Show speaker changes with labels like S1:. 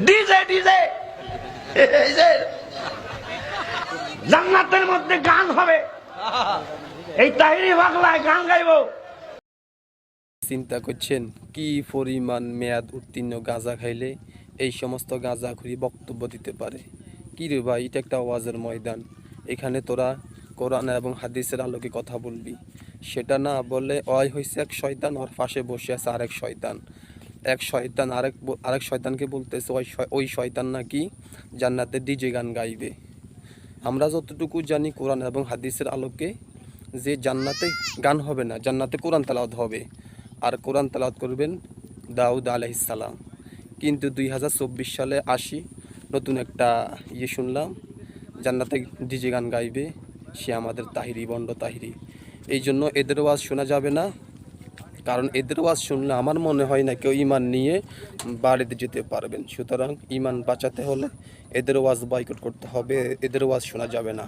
S1: DJ DJ এই যে জান্নাতের মধ্যে গান হবে, এই তাহিরি পাগলায় গান গাইবো।
S2: চিন্তা করছেন কি পরিমাণ মেয়াদ উত্তীর্ণ গাঁজা খাইলে এই সমস্ত গাঁজাখুরি বক্তব্য দিতে পারে? কি রে ভাই, এটা একটা ওয়াজের ময়দান, এখানে তোরা কোরআন এবং হাদিসের আলোকে কথা বলবি। সেটা না বলে ওই হয়েছে এক শয়তান, ওর পাশে বসে আছে আরেক শয়তান। এক শয়তান আরেক শয়তানকে বলতেছে ওই শয়তান নাকি জান্নাতে ডিজে গান গাইবে। আমরা যতটুকু জানি কোরআন এবং হাদিসের আলোকে যে জান্নাতে গান হবে না, জান্নাতে কোরআন তেলাওয়াত হবে, আর কোরআন তেলাওয়াত করবেন দাউদ আলাইহিস সালাম। কিন্তু 2024 সালে আসি নতুন একটা শুনলাম, জান্নাতে ডিজে গান গাইবে সে আমাদের তাহিরি, বন্ড তাহিরি। এই জন্য এদের ওয়াজ শোনা যাবে না, কারণ এদের ওয়াজ শুনলে আমার মনে হয় না কেউ ঈমান নিয়ে বাড়িতে যেতে পারবেন। সুতরাং ঈমান বাঁচাতে হলে এদের ওয়াজ বয়কট করতে হবে, এদের ওয়াজ শোনা যাবে না।